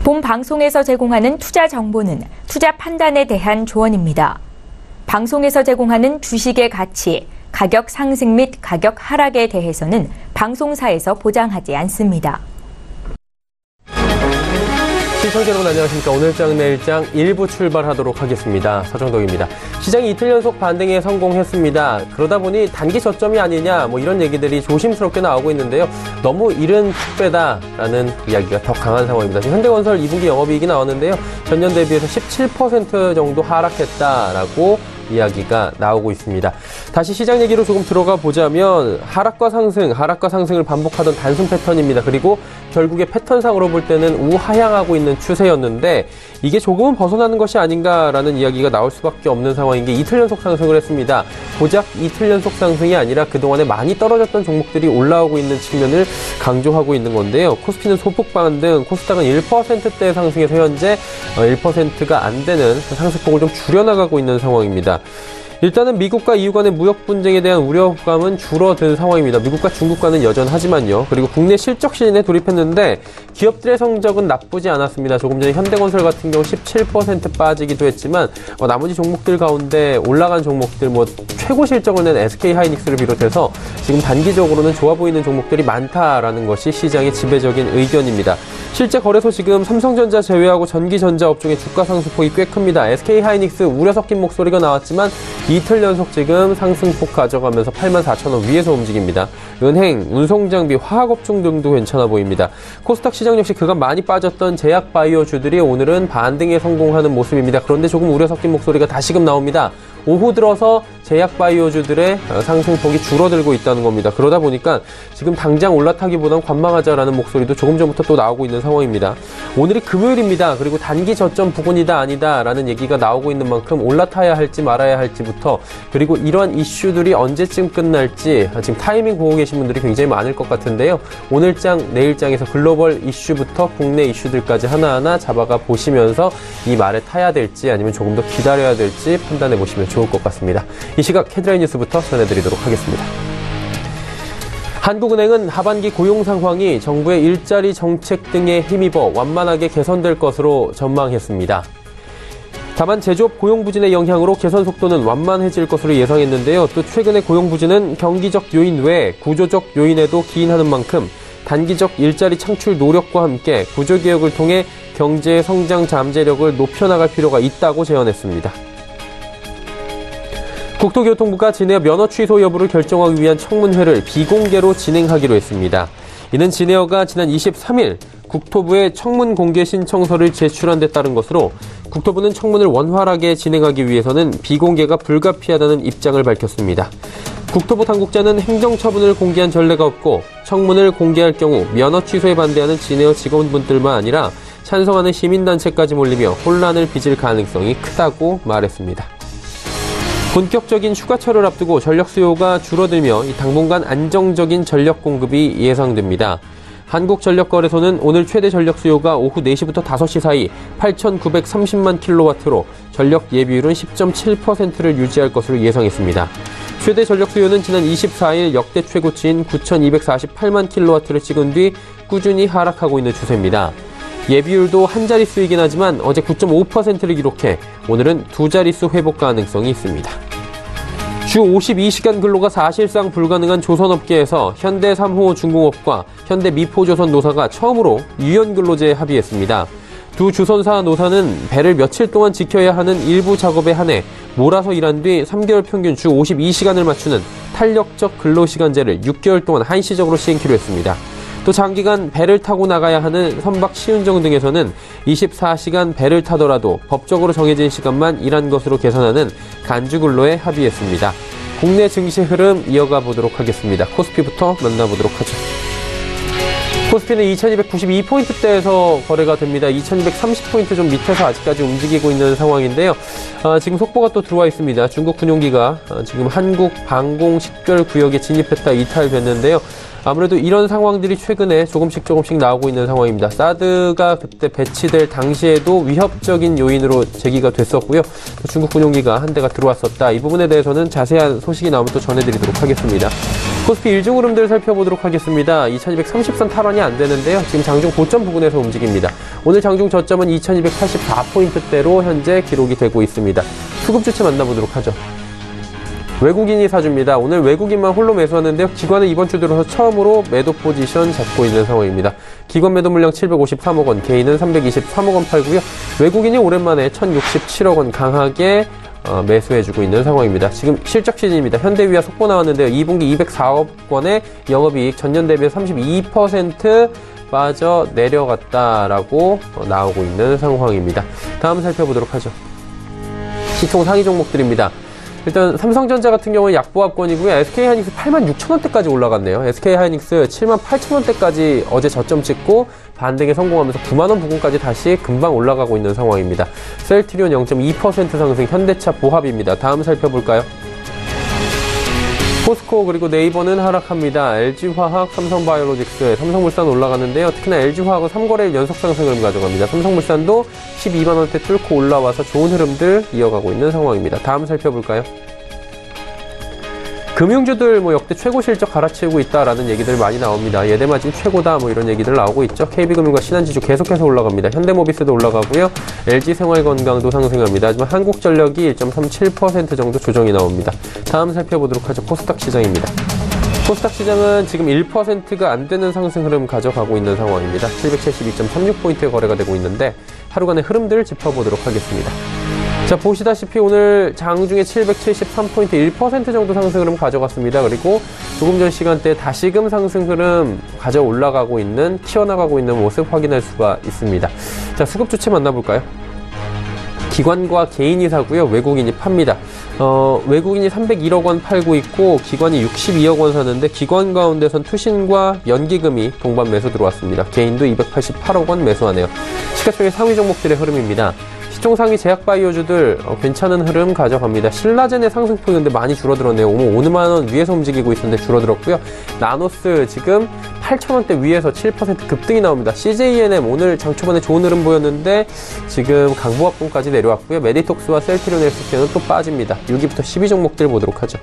본 방송에서 제공하는 투자 정보는 투자 판단에 대한 조언입니다. 방송에서 제공하는 주식의 가치, 가격 상승 및 가격 하락에 대해서는 방송사에서 보장하지 않습니다. 시청자 여러분 안녕하십니까. 오늘장 내일장 1부 출발하도록 하겠습니다. 서정덕입니다. 시장이 이틀 연속 반등에 성공했습니다. 그러다 보니 단기 저점이 아니냐 이런 얘기들이 조심스럽게 나오고 있는데요. 너무 이른 택배다라는 이야기가 더 강한 상황입니다. 지금 현대건설 2분기 영업이익이 나왔는데요. 전년 대비해서 17% 정도 하락했다라고 이야기가 나오고 있습니다. 다시 시장 얘기로 조금 들어가 보자면 하락과 상승을 반복하던 단순 패턴입니다. 그리고 결국에 패턴상으로 볼 때는 우하향하고 있는 추세였는데 이게 조금은 벗어나는 것이 아닌가라는 이야기가 나올 수밖에 없는 상황인 게 이틀 연속 상승을 했습니다. 고작 이틀 연속 상승이 아니라 그동안에 많이 떨어졌던 종목들이 올라오고 있는 측면을 강조하고 있는 건데요. 코스피는 소폭 반등, 코스닥은 1%대 상승에서 현재 1%가 안 되는 상승폭을 좀 줄여나가고 있는 상황입니다. 일단은 미국과 EU 간의 무역 분쟁에 대한 우려감은 줄어든 상황입니다. 미국과 중국과는 여전하지만요. 그리고 국내 실적 시즌에 돌입했는데 기업들의 성적은 나쁘지 않았습니다. 조금 전에 현대건설 같은 경우 17% 빠지기도 했지만 나머지 종목들 가운데 올라간 종목들 최고 실적을 낸 SK하이닉스를 비롯해서 지금 단기적으로는 좋아 보이는 종목들이 많다라는 것이 시장의 지배적인 의견입니다. 실제 거래소 지금 삼성전자 제외하고 전기전자 업종의 주가 상승폭이 꽤 큽니다. SK하이닉스 우려 섞인 목소리가 나왔지만 이틀 연속 지금 상승폭 가져가면서 84,000원 위에서 움직입니다. 은행, 운송장비, 화학업종 등도 괜찮아 보입니다. 코스닥 시장 역시 그간 많이 빠졌던 제약바이오주들이 오늘은 반등에 성공하는 모습입니다. 그런데 조금 우려 섞인 목소리가 다시금 나옵니다. 오후 들어서 제약바이오주들의 상승폭이 줄어들고 있다는 겁니다. 그러다 보니까 지금 당장 올라타기보단 관망하자라는 목소리도 조금 전부터 또 나오고 있는 상황입니다. 오늘이 금요일입니다. 그리고 단기 저점 부근이다 아니다 라는 얘기가 나오고 있는 만큼 올라타야 할지 말아야 할지부터 그리고 이러한 이슈들이 언제쯤 끝날지 지금 타이밍 보고 계신 분들이 굉장히 많을 것 같은데요. 오늘장, 내일장에서 글로벌 이슈부터 국내 이슈들까지 하나하나 잡아가 보시면서 이 말에 타야 될지 아니면 조금 더 기다려야 될지 판단해 보시면 좋을 것 같습니다. 이 시각 헤드라인 뉴스부터 전해드리도록 하겠습니다. 한국은행은 하반기 고용 상황이 정부의 일자리 정책 등에 힘입어 완만하게 개선될 것으로 전망했습니다. 다만 제조업 고용 부진의 영향으로 개선 속도는 완만해질 것으로 예상했는데요. 또 최근의 고용 부진은 경기적 요인 외에 구조적 요인에도 기인하는 만큼 단기적 일자리 창출 노력과 함께 구조개혁을 통해 경제 성장 잠재력을 높여나갈 필요가 있다고 제언했습니다. 국토교통부가 진에어 면허 취소 여부를 결정하기 위한 청문회를 비공개로 진행하기로 했습니다. 이는 진에어가 지난 23일 국토부에 청문 공개 신청서를 제출한 데 따른 것으로 국토부는 청문을 원활하게 진행하기 위해서는 비공개가 불가피하다는 입장을 밝혔습니다. 국토부 당국자는 행정처분을 공개한 전례가 없고 청문을 공개할 경우 면허 취소에 반대하는 진에어 직원분들만 아니라 찬성하는 시민단체까지 몰리며 혼란을 빚을 가능성이 크다고 말했습니다. 본격적인 휴가철을 앞두고 전력 수요가 줄어들며 당분간 안정적인 전력 공급이 예상됩니다. 한국전력거래소는 오늘 최대 전력 수요가 오후 4시부터 5시 사이 8,930만 킬로와트로 전력 예비율은 10.7%를 유지할 것으로 예상했습니다. 최대 전력 수요는 지난 24일 역대 최고치인 9,248만 킬로와트를 찍은 뒤 꾸준히 하락하고 있는 추세입니다. 예비율도 한 자릿수이긴 하지만 어제 9.5%를 기록해 오늘은 두 자릿수 회복 가능성이 있습니다. 주 52시간 근로가 사실상 불가능한 조선업계에서 현대 3호 중공업과 현대 미포조선 노사가 처음으로 유연근로제에 합의했습니다. 두 주선사 노사는 배를 며칠 동안 지켜야 하는 일부 작업에 한해 몰아서 일한 뒤 3개월 평균 주 52시간을 맞추는 탄력적 근로시간제를 6개월 동안 한시적으로 시행키로 했습니다. 또 장기간 배를 타고 나가야 하는 선박 시운정 등에서는 24시간 배를 타더라도 법적으로 정해진 시간만 일한 것으로 계산하는 간주근로에 합의했습니다. 국내 증시 흐름 이어가 보도록 하겠습니다. 코스피부터 만나보도록 하죠. 코스피는 2292포인트대에서 거래가 됩니다. 2230포인트 좀 밑에서 아직까지 움직이고 있는 상황인데요. 지금 속보가 또 들어와 있습니다. 중국 군용기가 지금 한국 방공 식별 구역에 진입했다 이탈됐는데요. 아무래도 이런 상황들이 최근에 조금씩 나오고 있는 상황입니다. 사드가 그때 배치될 당시에도 위협적인 요인으로 제기가 됐었고요. 중국 군용기가 한 대가 들어왔었다. 이 부분에 대해서는 자세한 소식이 나오면 또 전해드리도록 하겠습니다. 코스피 일중 흐름들 살펴보도록 하겠습니다. 2230선 탈환이 안 되는데요. 지금 장중 고점 부근에서 움직입니다. 오늘 장중 저점은 2284포인트대로 현재 기록이 되고 있습니다. 수급 주체 만나보도록 하죠. 외국인이 사줍니다. 오늘 외국인만 홀로 매수하는데요. 기관은 이번 주 들어서 처음으로 매도 포지션 잡고 있는 상황입니다. 기관 매도 물량 753억 원, 개인은 323억 원 팔고요. 외국인이 오랜만에 1067억 원 강하게 매수해주고 있는 상황입니다. 지금 실적 시즌입니다. 현대위아 속보 나왔는데요. 2분기 204억 원의 영업이익 전년 대비 32% 빠져 내려갔다라고 나오고 있는 상황입니다. 다음 살펴보도록 하죠. 시총 상위 종목들입니다. 일단 삼성전자 같은 경우는 약보합권이고요. SK하이닉스 86,000원대까지 올라갔네요. SK하이닉스 78,000원대까지 어제 저점 찍고 반등에 성공하면서 9만원 부근까지 다시 금방 올라가고 있는 상황입니다. 셀트리온 0.2% 상승, 현대차 보합입니다. 다음 살펴볼까요? 포스코 그리고 네이버는 하락합니다. LG화학, 삼성바이오로직스, 삼성물산 올라가는데요. 특히나 LG화학은 3거래일 연속 상승을 가져갑니다. 삼성물산도 12만원대 뚫고 올라와서 좋은 흐름들 이어가고 있는 상황입니다. 다음 살펴볼까요? 금융주들 역대 최고 실적 갈아치우고 있다라는 얘기들 많이 나옵니다. 예대마진 최고다 이런 얘기들 나오고 있죠. KB금융과 신한지주 계속해서 올라갑니다. 현대모비스도 올라가고요. LG생활건강도 상승합니다. 하지만 한국전력이 1.37% 정도 조정이 나옵니다. 다음 살펴보도록 하죠. 코스닥 시장입니다. 코스닥 시장은 지금 1%가 안 되는 상승 흐름 가져가고 있는 상황입니다. 772.36포인트의 거래가 되고 있는데 하루간의 흐름들을 짚어보도록 하겠습니다. 자, 보시다시피 오늘 장중에 773포인트 1% 정도 상승 흐름 가져갔습니다. 그리고 조금 전 시간대에 다시금 상승 흐름 가져 올라가고 있는, 튀어나가고 있는 모습 확인할 수가 있습니다. 자, 수급 주체 만나볼까요? 기관과 개인이 사고요. 외국인이 팝니다. 외국인이 301억 원 팔고 있고 기관이 62억 원 사는데 기관 가운데선 투신과 연기금이 동반 매수 들어왔습니다. 개인도 288억 원 매수하네요. 시가총액 상위 종목들의 흐름입니다. 시총 상위 제약바이오주들 괜찮은 흐름 가져갑니다. 신라젠의 상승폭인데 많이 줄어들었네요. 5만원 위에서 움직이고 있었는데 줄어들었고요. 나노스 지금 8,000원대 위에서 7% 급등이 나옵니다. CJENM 오늘 장 초반에 좋은 흐름 보였는데 지금 강보합권까지 내려왔고요. 메디톡스와 셀트리온 헬스케어는 또 빠집니다. 6위부터 10위 종목들 보도록 하죠.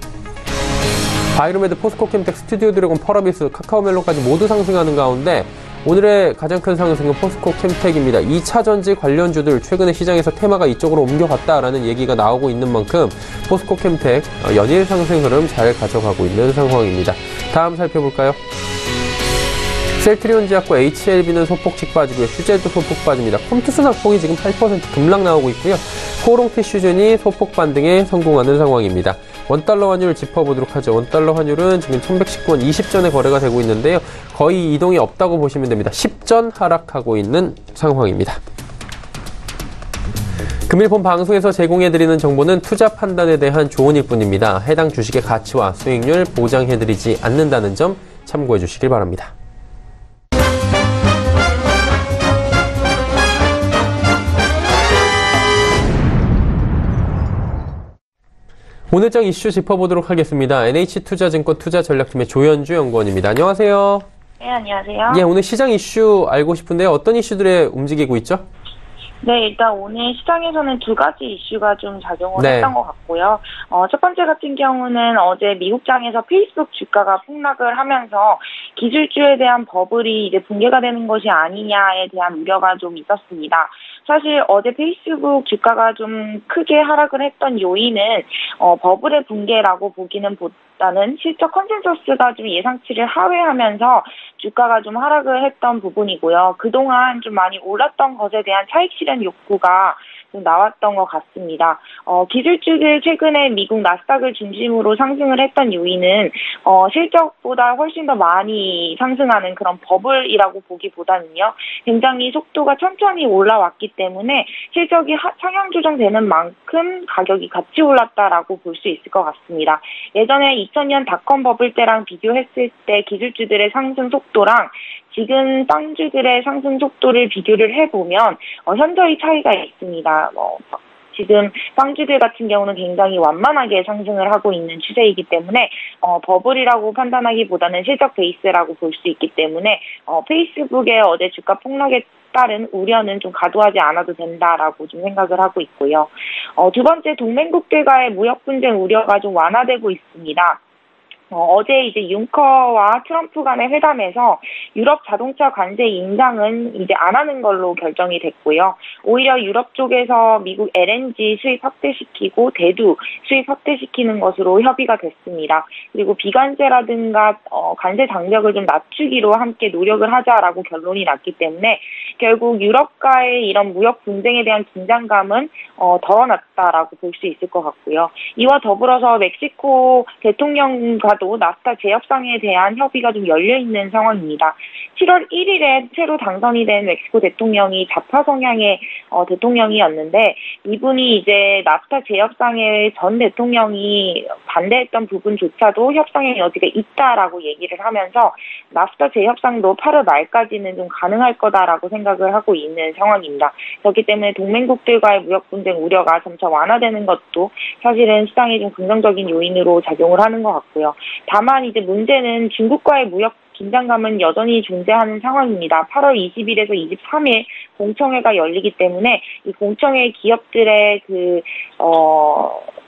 바이로메드, 포스코캠텍, 스튜디오드래곤, 펄어비스, 카카오멜론까지 모두 상승하는 가운데 오늘의 가장 큰 상승은 포스코캠텍입니다. 2차전지 관련주들 최근에 시장에서 테마가 이쪽으로 옮겨갔다라는 얘기가 나오고 있는 만큼 포스코캠텍 연일 상승 흐름 잘 가져가고 있는 상황입니다. 다음 살펴볼까요? 셀트리온제약과 HLB는 소폭씩 빠지고요. 슈젤도 소폭 빠집니다. 컴투스 낙폭이 지금 8% 급락 나오고 있고요. 코롱티슈전이 소폭 반등에 성공하는 상황입니다. 원달러 환율 짚어보도록 하죠. 원달러 환율은 지금 1119원 20전에 거래가 되고 있는데요. 거의 이동이 없다고 보시면 됩니다. 10전 하락하고 있는 상황입니다. 금일 본 방송에서 제공해드리는 정보는 투자 판단에 대한 조언일 뿐입니다. 해당 주식의 가치와 수익률 보장해드리지 않는다는 점 참고해 주시길 바랍니다. 오늘장 이슈 짚어보도록 하겠습니다. NH투자증권 투자전략팀의 조현주 연구원입니다. 안녕하세요. 네, 안녕하세요. 예, 오늘 시장 이슈 알고 싶은데요. 어떤 이슈들에 움직이고 있죠? 네, 일단 오늘 시장에서는 두 가지 이슈가 좀 작용을 네. 했던 것 같고요. 첫 번째 같은 경우는 어제 미국장에서 페이스북 주가가 폭락을 하면서 기술주에 대한 버블이 이제 붕괴가 되는 것이 아니냐에 대한 우려가 좀 있었습니다. 사실 어제 페이스북 주가가 좀 크게 하락을 했던 요인은 버블의 붕괴라고 보기는 보다는 실적 컨센서스가 좀 예상치를 하회하면서 주가가 좀 하락을 했던 부분이고요. 그동안 좀 많이 올랐던 것에 대한 차익 실현 욕구가 좀 나왔던 것 같습니다. 기술주들 최근에 미국 나스닥을 중심으로 상승을 했던 요인은 실적보다 훨씬 더 많이 상승하는 그런 버블이라고 보기보다는요. 굉장히 속도가 천천히 올라왔기 때문에 실적이 상향 조정되는 만큼 가격이 같이 올랐다라고 볼 수 있을 것 같습니다. 예전에 2000년 닷컴 버블 때랑 비교했을 때 기술주들의 상승 속도랑 지금 빵주들의 상승 속도를 비교를 해보면 현저히 차이가 있습니다. 지금 빵주들 같은 경우는 굉장히 완만하게 상승을 하고 있는 추세이기 때문에 버블이라고 판단하기보다는 실적 베이스라고 볼 수 있기 때문에 페이스북의 어제 주가 폭락에 따른 우려는 좀 과도하지 않아도 된다라고 좀 생각을 하고 있고요. 두 번째, 동맹국들과의 무역 분쟁 우려가 좀 완화되고 있습니다. 어제 이제 융커와 트럼프 간의 회담에서 유럽 자동차 관세 인상은 이제 안 하는 걸로 결정이 됐고요. 오히려 유럽 쪽에서 미국 LNG 수입 확대시키고 대두 수입 확대시키는 것으로 협의가 됐습니다. 그리고 비관세라든가 관세 장벽을 좀 낮추기로 함께 노력을 하자라고 결론이 났기 때문에 결국 유럽과의 이런 무역 분쟁에 대한 긴장감은 덜어났다라고 볼 수 있을 것 같고요. 이와 더불어서 멕시코 대통령과도 나프타 재협상에 대한 협의가 좀 열려있는 상황입니다. 7월 1일에 새로 당선이 된 멕시코 대통령이 좌파 성향의 대통령이었는데 이분이 이제 나프타 재협상에 전 대통령이 반대했던 부분조차도 협상의 여지가 있다라고 얘기를 하면서 나프타 재협상도 8월 말까지는 좀 가능할 거다라고 생각을 하고 있는 상황입니다. 그렇기 때문에 동맹국들과의 무역 분쟁 우려가 점차 완화되는 것도 사실은 시장에 좀 긍정적인 요인으로 작용을 하는 것 같고요. 다만 이제 문제는 중국과의 무역 긴장감은 여전히 존재하는 상황입니다. 8월 20일에서 23일 공청회가 열리기 때문에 이 공청회 기업들의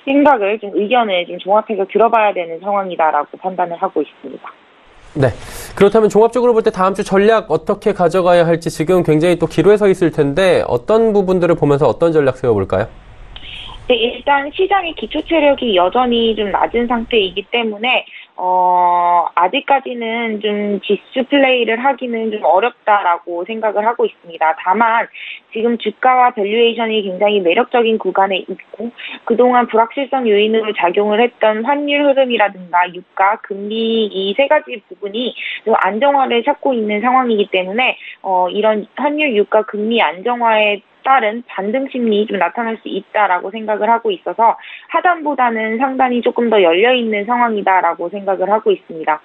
생각을 좀 의견을 좀 종합해서 들어봐야 되는 상황이다라고 판단을 하고 있습니다. 네. 그렇다면 종합적으로 볼 때 다음 주 전략 어떻게 가져가야 할지 지금 굉장히 또 기로에 서 있을 텐데 어떤 부분들을 보면서 어떤 전략 세워볼까요? 네, 일단 시장의 기초 체력이 여전히 좀 낮은 상태이기 때문에 아직까지는 좀 지수 플레이를 하기는 좀 어렵다라고 생각을 하고 있습니다. 다만 지금 주가와 밸류에이션이 굉장히 매력적인 구간에 있고 그동안 불확실성 요인으로 작용을 했던 환율 흐름이라든가 유가, 금리 이 세 가지 부분이 좀 안정화를 찾고 있는 상황이기 때문에 이런 환율, 유가, 금리 안정화에 따른 반등 심리 좀 나타날 수 있다라고 생각을 하고 있어서 하단보다는 상단이 조금 더 열려있는 상황이다라고 생각을 하고 있습니다.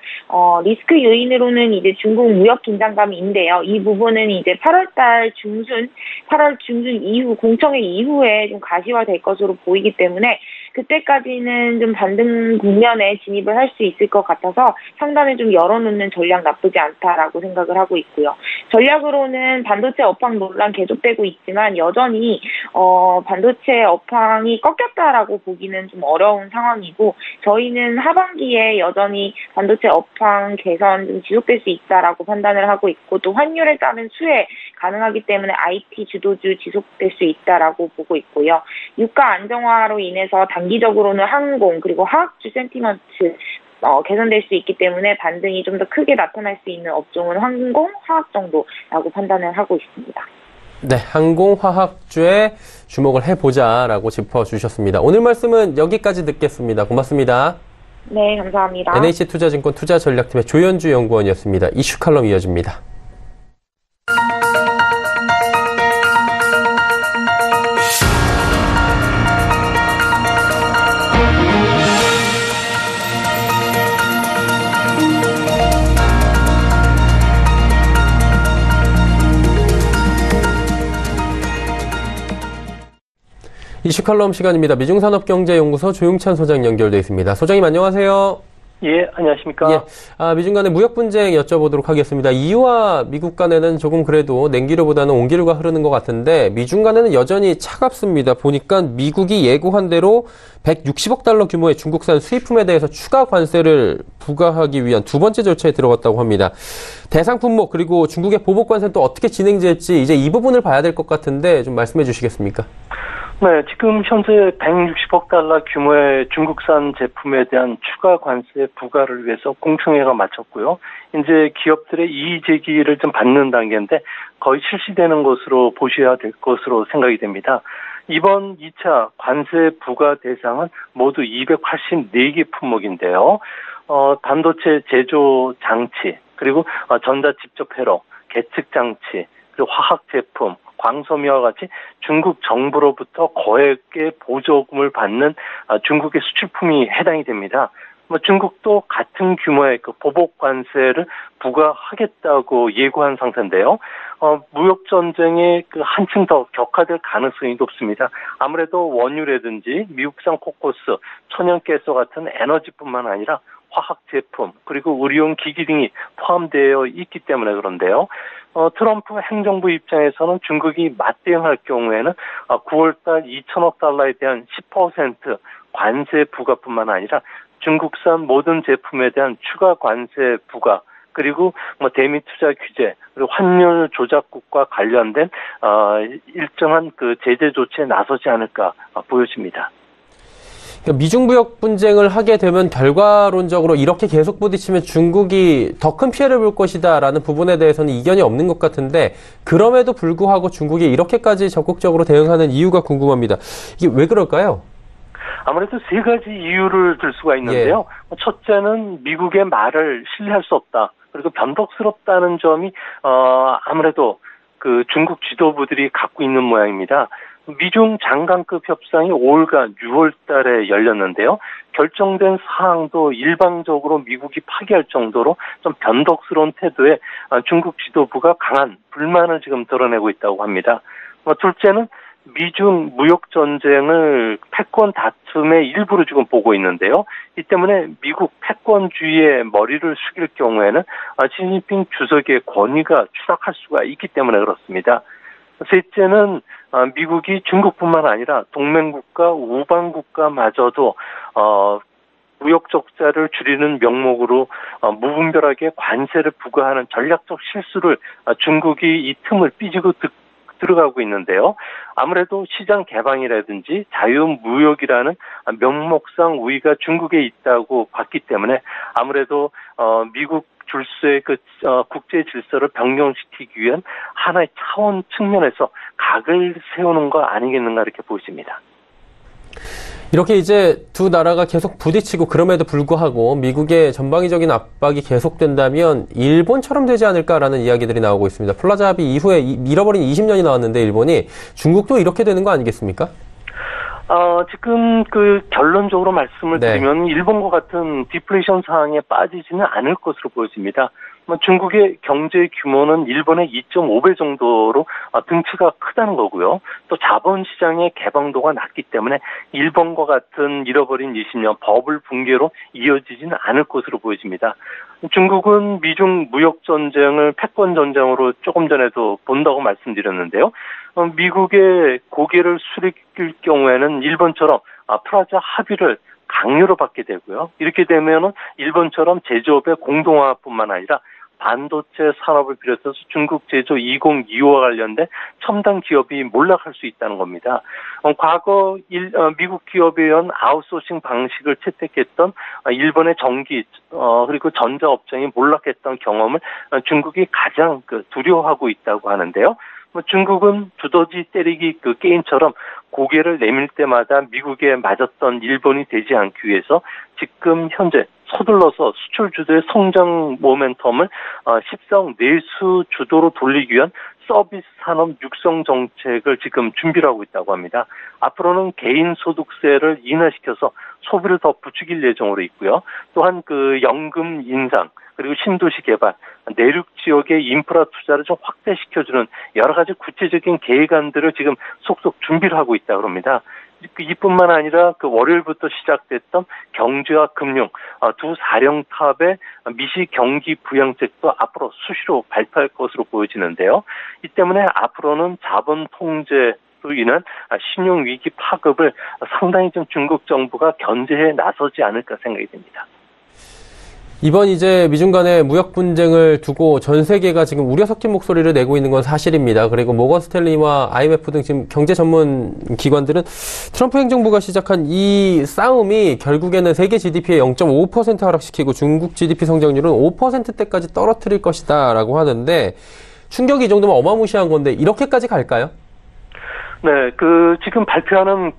리스크 요인으로는 이제 중국 무역 긴장감인데요. 이 부분은 이제 8월 중순 이후 공청회 이후에 좀 가시화될 것으로 보이기 때문에 그때까지는 좀 반등 국면에 진입을 할 수 있을 것 같아서 상단을 좀 열어놓는 전략 나쁘지 않다라고 생각을 하고 있고요. 전략으로는 반도체 업황 논란 계속되고 있지만 여전히 반도체 업황이 꺾였다라고 보기는 좀 어려운 상황이고 저희는 하반기에 여전히 반도체 업황 개선 좀 지속될 수 있다라고 판단을 하고 있고 또 환율에 따른 수혜 가능하기 때문에 IT 주도주 지속될 수 있다라고 보고 있고요. 유가 안정화로 인해서 단기적으로는 항공 그리고 화학주 센티먼트 개선될 수 있기 때문에 반등이 좀 더 크게 나타날 수 있는 업종은 항공, 화학 정도라고 판단을 하고 있습니다. 네, 항공화학주에 주목을 해보자라고 짚어주셨습니다. 오늘 말씀은 여기까지 듣겠습니다. 고맙습니다. 네, 감사합니다. NH투자증권 투자전략팀의 조현주 연구원이었습니다. 이슈 칼럼 이어집니다. 이슈 칼럼 시간입니다. 미중산업경제연구소 조용찬 소장 연결되어 있습니다. 소장님 안녕하세요. 예, 안녕하십니까. 예, 미중 간의 무역 분쟁 여쭤보도록 하겠습니다. EU와 미국 간에는 조금 그래도 냉기류보다는 온기류가 흐르는 것 같은데 미중 간에는 여전히 차갑습니다. 보니까 미국이 예고한 대로 160억 달러 규모의 중국산 수입품에 대해서 추가 관세를 부과하기 위한 두 번째 절차에 들어갔다고 합니다. 대상 품목 그리고 중국의 보복 관세는 또 어떻게 진행될지 이제 이 부분을 봐야 될 것 같은데 좀 말씀해 주시겠습니까? 네, 지금 현재 160억 달러 규모의 중국산 제품에 대한 추가 관세 부과를 위해서 공청회가 마쳤고요. 이제 기업들의 이의 제기를 좀 받는 단계인데 거의 실시되는 것으로 보셔야 될 것으로 생각이 됩니다. 이번 2차 관세 부과 대상은 모두 284개 품목인데요. 반도체 제조 장치, 그리고 전자 직접 회로, 계측 장치, 그리고 화학 제품, 광섬유와 같이 중국 정부로부터 거액의 보조금을 받는 중국의 수출품이 해당이 됩니다. 중국도 같은 규모의 그 보복 관세를 부과하겠다고 예고한 상태인데요. 무역 전쟁이 한층 더 격화될 가능성이 높습니다. 아무래도 원유라든지 미국산 코코스, 천연가스 같은 에너지뿐만 아니라 화학 제품 그리고 의료용 기기 등이 포함되어 있기 때문에 그런데요. 트럼프 행정부 입장에서는 중국이 맞대응할 경우에는 9월달 2천억 달러에 대한 10% 관세 부과뿐만 아니라 중국산 모든 제품에 대한 추가 관세 부과, 그리고 대미 투자 규제, 그리고 환율 조작국과 관련된 일정한 그 제재 조치에 나서지 않을까 보여집니다. 미중 무역 분쟁을 하게 되면 결과론적으로 이렇게 계속 부딪히면 중국이 더 큰 피해를 볼 것이다라는 부분에 대해서는 이견이 없는 것 같은데, 그럼에도 불구하고 중국이 이렇게까지 적극적으로 대응하는 이유가 궁금합니다. 이게 왜 그럴까요? 아무래도 세 가지 이유를 들 수가 있는데요. 첫째는 미국의 말을 신뢰할 수 없다. 그리고 변덕스럽다는 점이 아무래도 그 중국 지도부들이 갖고 있는 모양입니다. 미중 장관급 협상이 5월과 6월 달에 열렸는데요. 결정된 사항도 일방적으로 미국이 파기할 정도로 좀 변덕스러운 태도에 중국 지도부가 강한 불만을 지금 드러내고 있다고 합니다. 둘째는 미중 무역 전쟁을 패권 다툼의 일부로 지금 보고 있는데요. 이 때문에 미국 패권주의에 머리를 숙일 경우에는 시진핑 주석의 권위가 추락할 수가 있기 때문에 그렇습니다. 셋째는 미국이 중국뿐만 아니라 동맹국가, 우방국가마저도 무역 적자를 줄이는 명목으로 무분별하게 관세를 부과하는 전략적 실수를 중국이 이 틈을 삐지고 들어가고 있는데요. 아무래도 시장 개방이라든지 자유무역이라는 명목상 우위가 중국에 있다고 봤기 때문에 아무래도 미국 줄수의 그 국제 질서를 변경시키기 위한 하나의 차원 측면에서 각을 세우는 거 아니겠는가 이렇게 보입니다. 이렇게 이제 두 나라가 계속 부딪히고 그럼에도 불구하고 미국의 전방위적인 압박이 계속된다면 일본처럼 되지 않을까라는 이야기들이 나오고 있습니다. 플라자 합의 이후에 잃어버린 20년이 나왔는데 일본이 중국도 이렇게 되는 거 아니겠습니까? 지금 그 결론적으로 말씀을 드리면 일본과 같은 디플레이션 상황에 빠지지는 않을 것으로 보여집니다. 중국의 경제 규모는 일본의 2.5배 정도로 등치가 크다는 거고요. 또 자본시장의 개방도가 낮기 때문에 일본과 같은 잃어버린 20년 버블 붕괴로 이어지지는 않을 것으로 보여집니다. 중국은 미중 무역 전쟁을 패권 전쟁으로 조금 전에도 본다고 말씀드렸는데요. 미국의 고개를 숙일 경우에는 일본처럼 플라자 합의를 강요로 받게 되고요. 이렇게 되면은 일본처럼 제조업의 공동화뿐만 아니라 반도체 산업을 비롯해서 중국 제조 2025와 관련된 첨단 기업이 몰락할 수 있다는 겁니다. 과거 미국 기업에 의한 아웃소싱 방식을 채택했던 일본의 전기 그리고 전자업종이 몰락했던 경험을 중국이 가장 두려워하고 있다고 하는데요. 중국은 두더지 때리기 그 게임처럼 고개를 내밀 때마다 미국에 맞았던 일본이 되지 않기 위해서 지금 현재 서둘러서 수출 주도의 성장 모멘텀을 십성 내수 주도로 돌리기 위한 서비스 산업 육성 정책을 지금 준비를 하고 있다고 합니다. 앞으로는 개인 소득세를 인하시켜서 소비를 더 부추길 예정으로 있고요. 또한 그 연금 인상 그리고 신도시 개발, 내륙 지역의 인프라 투자를 좀 확대시켜주는 여러 가지 구체적인 계획안들을 지금 속속 준비를 하고 있다고 합니다. 이뿐만 아니라 그 월요일부터 시작됐던 경제와 금융 두 사령탑의 미시 경기 부양책도 앞으로 수시로 발표할 것으로 보여지는데요. 이 때문에 앞으로는 자본 통제로 인한 신용 위기 파급을 상당히 좀 중국 정부가 견제해 나서지 않을까 생각이 됩니다. 이번 이제 미중 간의 무역 분쟁을 두고 전 세계가 지금 우려 섞인 목소리를 내고 있는 건 사실입니다. 그리고 모건 스탠리와 IMF 등 지금 경제 전문 기관들은 트럼프 행정부가 시작한 이 싸움이 결국에는 세계 GDP의 0.5% 하락시키고 중국 GDP 성장률은 5%대까지 떨어뜨릴 것이다라고 하는데 충격이 이 정도면 어마무시한 건데 이렇게까지 갈까요? 네, 지금 발표하는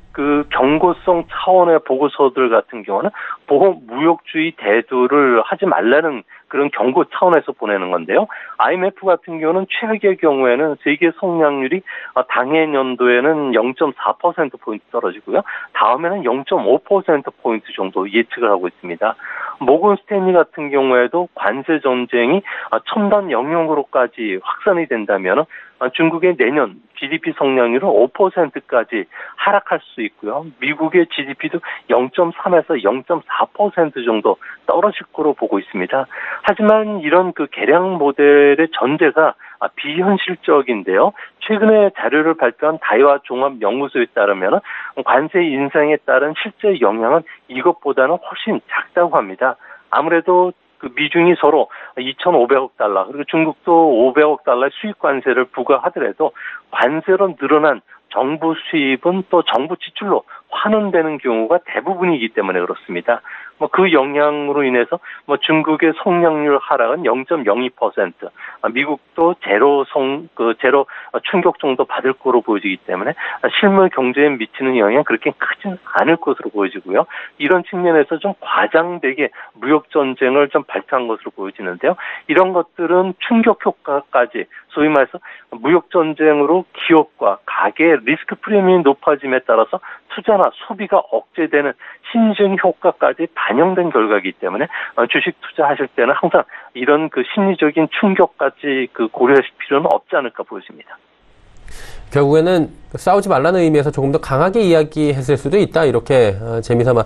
경고성 차원의 보고서들 같은 경우는 보호 무역주의 대두를 하지 말라는 그런 경고 차원에서 보내는 건데요. IMF 같은 경우는 최악의 경우에는 세계 성장률이 당해년도에는 0.4%포인트 떨어지고요. 다음에는 0.5%포인트 정도 예측을 하고 있습니다. 모건 스탠리 같은 경우에도 관세 전쟁이 첨단 영역으로까지 확산이 된다면 중국의 내년 GDP 성장률은 5%까지 하락할 수 있고요. 미국의 GDP도 0.3에서 0.4% 정도 떨어질 거로 보고 있습니다. 하지만 이런 개량 모델의 전제가 비현실적인데요. 최근에 자료를 발표한 다이와 종합연구소에 따르면 관세 인상에 따른 실제 영향은 이것보다는 훨씬 작다고 합니다. 아무래도 그 미중이 서로 2,500억 달러 그리고 중국도 500억 달러의 수입 관세를 부과하더라도 관세로 늘어난 정부 수입은 또 정부 지출로 환원되는 경우가 대부분이기 때문에 그렇습니다. 그 영향으로 인해서 중국의 성장률 하락은 0.02%, 미국도 제로 충격 정도 받을 거로 보여지기 때문에 실물 경제에 미치는 영향은 그렇게 크진 않을 것으로 보여지고요. 이런 측면에서 좀 과장되게 무역 전쟁을 좀 발표한 것으로 보여지는데요. 이런 것들은 충격 효과까지 소위 말해서 무역 전쟁으로 기업과 가계의 리스크 프리미엄이 높아짐에 따라서 투자나 소비가 억제되는 심리적인 효과까지 반영된 결과이기 때문에 주식 투자하실 때는 항상 이런 그 심리적인 충격까지 고려하실 필요는 없지 않을까 보여집니다. 결국에는 싸우지 말라는 의미에서 조금 더 강하게 이야기했을 수도 있다. 이렇게 재미삼아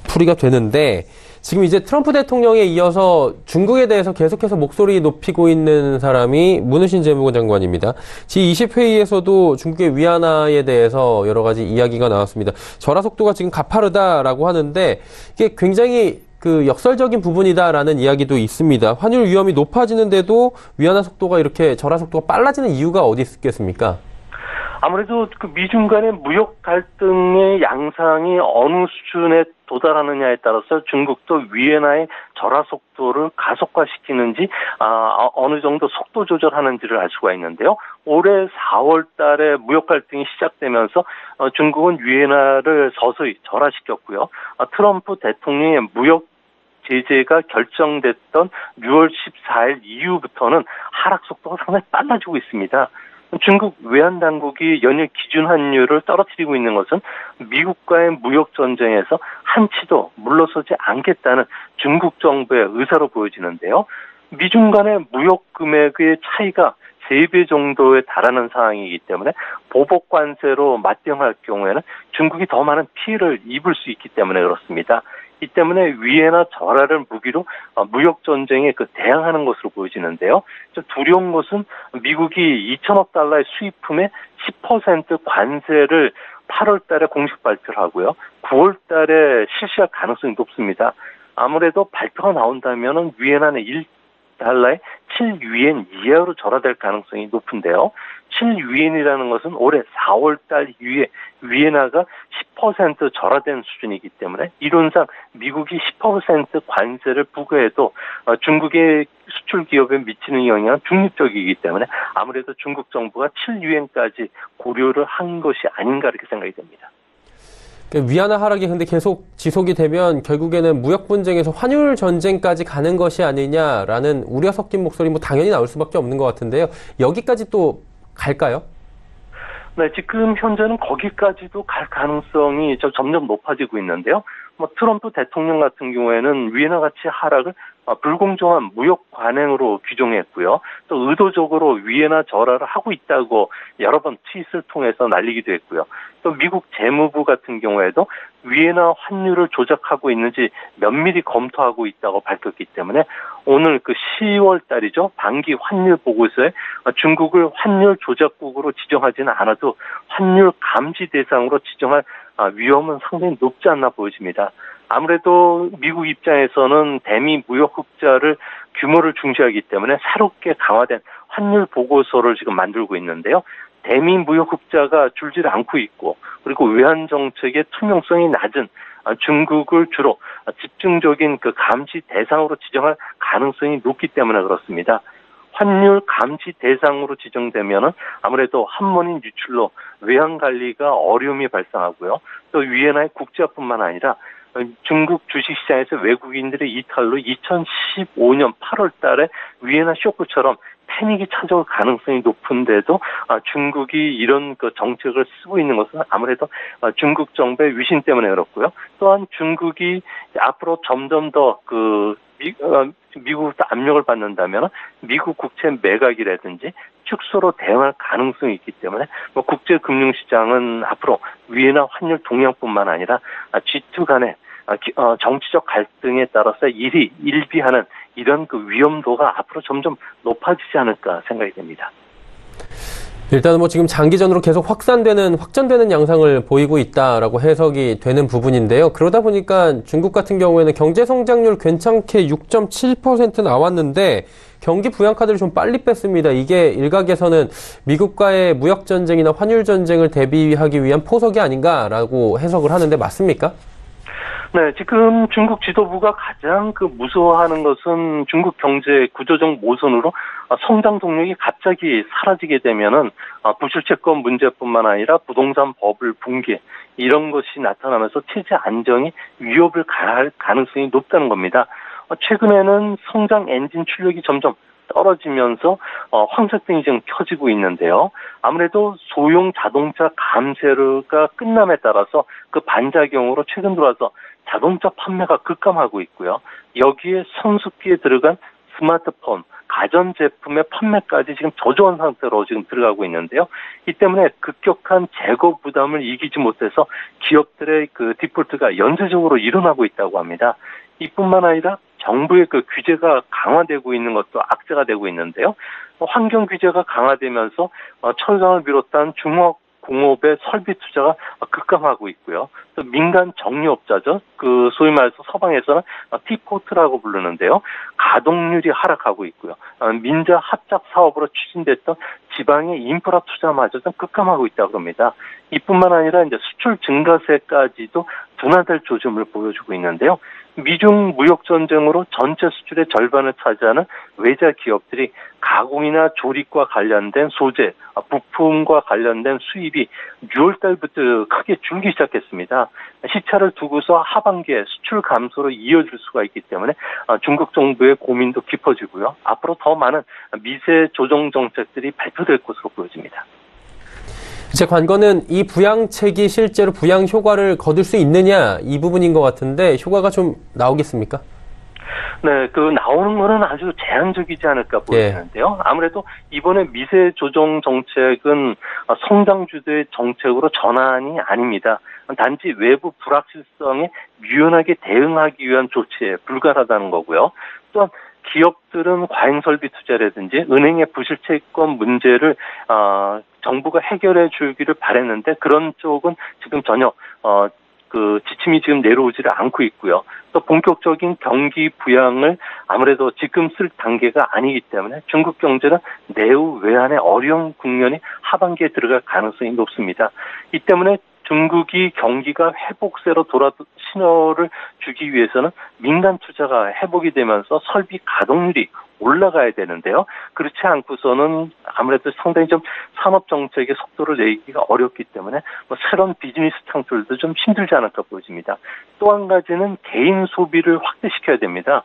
풀이가 되는데 지금 이제 트럼프 대통령에 이어서 중국에 대해서 계속해서 목소리 높이고 있는 사람이 문우신 재무관 장관입니다. G20 회의에서도 중국의 위안화에 대해서 여러 가지 이야기가 나왔습니다. 절하 속도가 지금 가파르다라고 하는데 이게 굉장히 역설적인 부분이다라는 이야기도 있습니다. 환율 위험이 높아지는데도 위안화 속도가 이렇게 절하 속도가 빨라지는 이유가 어디 있겠습니까? 아무래도 미중 간의 무역 갈등의 양상이 어느 수준에 도달하느냐에 따라서 중국도 위안화의 절하 속도를 가속화시키는지 어느 정도 속도 조절하는지를 알 수가 있는데요. 올해 4월 달에 무역 갈등이 시작되면서 중국은 위안화를 서서히 절하시켰고요. 트럼프 대통령의 무역 제재가 결정됐던 6월 14일 이후부터는 하락 속도가 상당히 빨라지고 있습니다. 중국 외환당국이 연일 기준 환율을 떨어뜨리고 있는 것은 미국과의 무역 전쟁에서 한치도 물러서지 않겠다는 중국 정부의 의사로 보여지는데요. 미중 간의 무역 금액의 차이가 3배 정도에 달하는 상황이기 때문에 보복 관세로 맞대응할 경우에는 중국이 더 많은 피해를 입을 수 있기 때문에 그렇습니다. 이 때문에 위안화 절하를 무기로 무역 전쟁에 대항하는 것으로 보여지는데요. 두려운 것은 미국이 2천억 달러의 수입품에 10% 관세를 8월 달에 공식 발표를 하고요. 9월 달에 실시할 가능성이 높습니다. 아무래도 발표가 나온다면 위안화는 1달러에 7위엔 이하로 절하될 가능성이 높은데요. 7위엔이라는 것은 올해 4월 달 이후에 위안화가 10% 절하된 수준이기 때문에 이론상 미국이 10% 관세를 부과해도 중국의 수출 기업에 미치는 영향은 중립적이기 때문에 아무래도 중국 정부가 7위엔까지 고려를 한 것이 아닌가 이렇게 생각이 됩니다. 위안화 하락이 근데 계속 지속이 되면 결국에는 무역 분쟁에서 환율 전쟁까지 가는 것이 아니냐라는 우려 섞인 목소리 당연히 나올 수밖에 없는 것 같은데요. 여기까지 또 갈까요? 네, 지금 현재는 거기까지도 갈 가능성이 점점 높아지고 있는데요. 트럼프 대통령 같은 경우에는 위안화 가치 하락을 불공정한 무역 관행으로 규정했고요. 또 의도적으로 위안화 절하를 하고 있다고 여러 번 트윗을 통해서 날리기도 했고요. 또 미국 재무부 같은 경우에도 위안화 환율을 조작하고 있는지 면밀히 검토하고 있다고 밝혔기 때문에 오늘 10월 달이죠. 반기 환율 보고서에 중국을 환율 조작국으로 지정하지는 않아도 환율 감지 대상으로 지정할 위험은 상당히 높지 않나 보여집니다. 아무래도 미국 입장에서는 대미 무역 흑자를 규모를 중시하기 때문에 새롭게 강화된 환율 보고서를 지금 만들고 있는데요. 대미 무역 흑자가 줄지 않고 있고 그리고 외환 정책의 투명성이 낮은 중국을 주로 집중적인 감시 대상으로 지정할 가능성이 높기 때문에 그렇습니다. 환율 감시 대상으로 지정되면은 아무래도 한mon인 유출로 외환 관리가 어려움이 발생하고요. 또 위안화의 국제화뿐만 아니라 중국 주식시장에서 외국인들의 이탈로 2015년 8월 달에 위안화 쇼크처럼 패닉이 찾아올 가능성이 높은데도 중국이 이런 정책을 쓰고 있는 것은 아무래도 중국 정부의 위신 때문에 그렇고요. 또한 중국이 앞으로 점점 더 미국부터 압력을 받는다면 미국 국채 매각이라든지 축소로 대응할 가능성이 있기 때문에 국제 금융시장은 앞으로 위안화 환율 동향뿐만 아니라 G2 간의 정치적 갈등에 따라서 일비하는 이런 그 위험도가 앞으로 점점 높아지지 않을까 생각이 됩니다. 일단은 뭐 지금 장기전으로 계속 확전되는 양상을 보이고 있다라고 해석이 되는 부분인데요. 그러다 보니까 중국 같은 경우에는 경제 성장률 괜찮게 6.7% 나왔는데 경기 부양카드를 좀 빨리 뺐습니다. 이게 일각에서는 미국과의 무역 전쟁이나 환율 전쟁을 대비하기 위한 포석이 아닌가라고 해석을 하는데 맞습니까? 네, 지금 중국 지도부가 가장 무서워하는 것은 중국 경제 구조적 모순으로 성장 동력이 갑자기 사라지게 되면은 부실채권 문제뿐만 아니라 부동산 버블 붕괴 이런 것이 나타나면서 체제 안정이 위협을 가할 가능성이 높다는 겁니다. 최근에는 성장 엔진 출력이 점점 떨어지면서 황사등이 지금 켜지고 있는데요. 아무래도 소형 자동차 감세가 끝남에 따라서 그 반작용으로 최근 들어와서 자동차 판매가 급감하고 있고요. 여기에 성숙기에 들어간 스마트폰, 가전제품의 판매까지 지금 저조한 상태로 지금 들어가고 있는데요. 이 때문에 급격한 재고 부담을 이기지 못해서 기업들의 그 디폴트가 연쇄적으로 일어나고 있다고 합니다. 이뿐만 아니라 정부의 그 규제가 강화되고 있는 것도 악재가 되고 있는데요. 환경 규제가 강화되면서 철강을 비롯한 중화공업의 설비 투자가 급감하고 있고요. 또 민간 정유업자죠. 그 소위 말해서 서방에서는 T포트라고 부르는데요. 가동률이 하락하고 있고요. 민자 합작 사업으로 추진됐던 지방의 인프라 투자마저 좀 급감하고 있다고 합니다. 이뿐만 아니라 이제 수출 증가세까지도 둔화될 조짐을 보여주고 있는데요. 미중 무역 전쟁으로 전체 수출의 절반을 차지하는 외자 기업들이 가공이나 조립과 관련된 소재, 부품과 관련된 수입이 6월 달부터 크게 줄기 시작했습니다. 시차를 두고서 하반기에 수출 감소로 이어질 수가 있기 때문에 중국 정부의 고민도 깊어지고요. 앞으로 더 많은 미세 조정 정책들이 발표될 것으로 보여집니다. 제 관건은 이 부양책이 실제로 부양 효과를 거둘 수 있느냐 이 부분인 것 같은데 효과가 좀 나오겠습니까? 네, 나오는 거는 아주 제한적이지 않을까 보이는데요. 아무래도 이번에 미세 조정 정책은 성장 주도의 정책으로 전환이 아닙니다. 단지 외부 불확실성에 유연하게 대응하기 위한 조치에 불과하다는 거고요. 또한 기업들은 과잉설비 투자라든지 은행의 부실채권 문제를 정부가 해결해 주기를 바랬는데 그런 쪽은 지금 전혀 지침이 지금 내려오지를 않고 있고요. 또 본격적인 경기 부양을 아무래도 지금 쓸 단계가 아니기 때문에 중국 경제는 내후 외환의 어려운 국면이 하반기에 들어갈 가능성이 높습니다. 이 때문에 중국이 경기가 회복세로 신호를 주기 위해서는 민간 투자가 회복이 되면서 설비 가동률이 올라가야 되는데요. 그렇지 않고서는 아무래도 상당히 좀 산업 정책의 속도를 내기가 어렵기 때문에 새로운 비즈니스 창출도 좀 힘들지 않을까 보여집니다. 또 한 가지는 개인 소비를 확대시켜야 됩니다.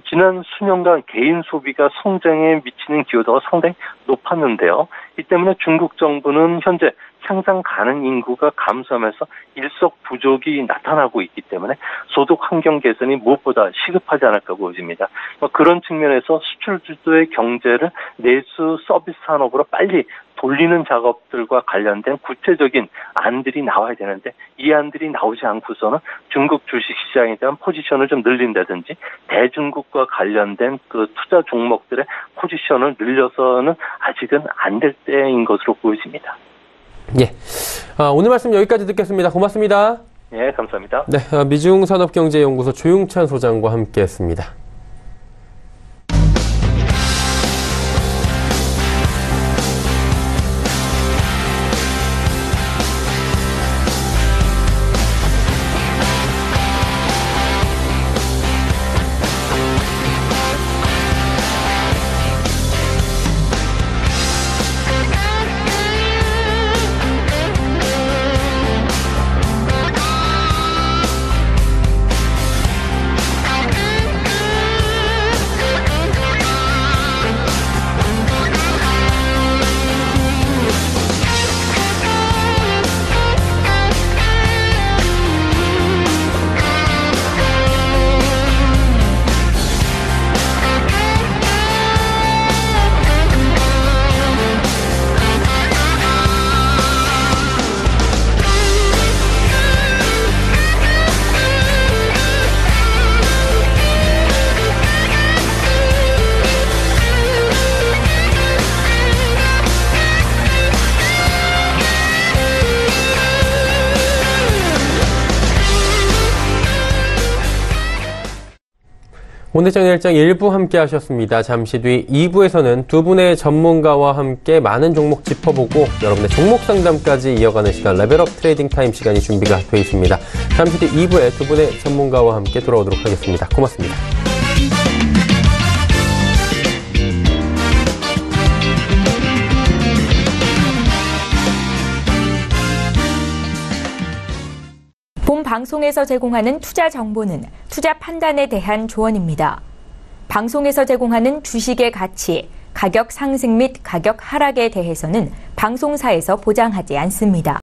지난 수년간 개인 소비가 성장에 미치는 기여도가 상당히 높았는데요. 이 때문에 중국 정부는 현재 생산 가능 인구가 감소하면서 일석 부족이 나타나고 있기 때문에 소득 환경 개선이 무엇보다 시급하지 않을까 보여집니다. 그런 측면에서 수출 주도의 경제를 내수 서비스 산업으로 빨리 돌리는 작업들과 관련된 구체적인 안들이 나와야 되는데 이 안들이 나오지 않고서는 중국 주식시장에 대한 포지션을 좀 늘린다든지 대중국과 관련된 투자 종목들의 포지션을 늘려서는 아직은 안 될 때인 것으로 보여집니다. 예. 오늘 말씀 여기까지 듣겠습니다. 고맙습니다. 예, 감사합니다. 네, 미중산업경제연구소 조용찬 소장과 함께했습니다. 오늘장 내일장 1부 함께 하셨습니다. 잠시 뒤 2부에서는 두 분의 전문가와 함께 많은 종목 짚어보고 여러분의 종목 상담까지 이어가는 시간 레벨업 트레이딩 타임 시간이 준비가 되어 있습니다. 잠시 뒤 2부에 두 분의 전문가와 함께 돌아오도록 하겠습니다. 고맙습니다. 본 방송에서 제공하는 투자 정보는 투자 판단에 대한 조언입니다. 방송에서 제공하는 주식의 가치, 가격 상승 및 가격 하락에 대해서는 방송사에서 보장하지 않습니다.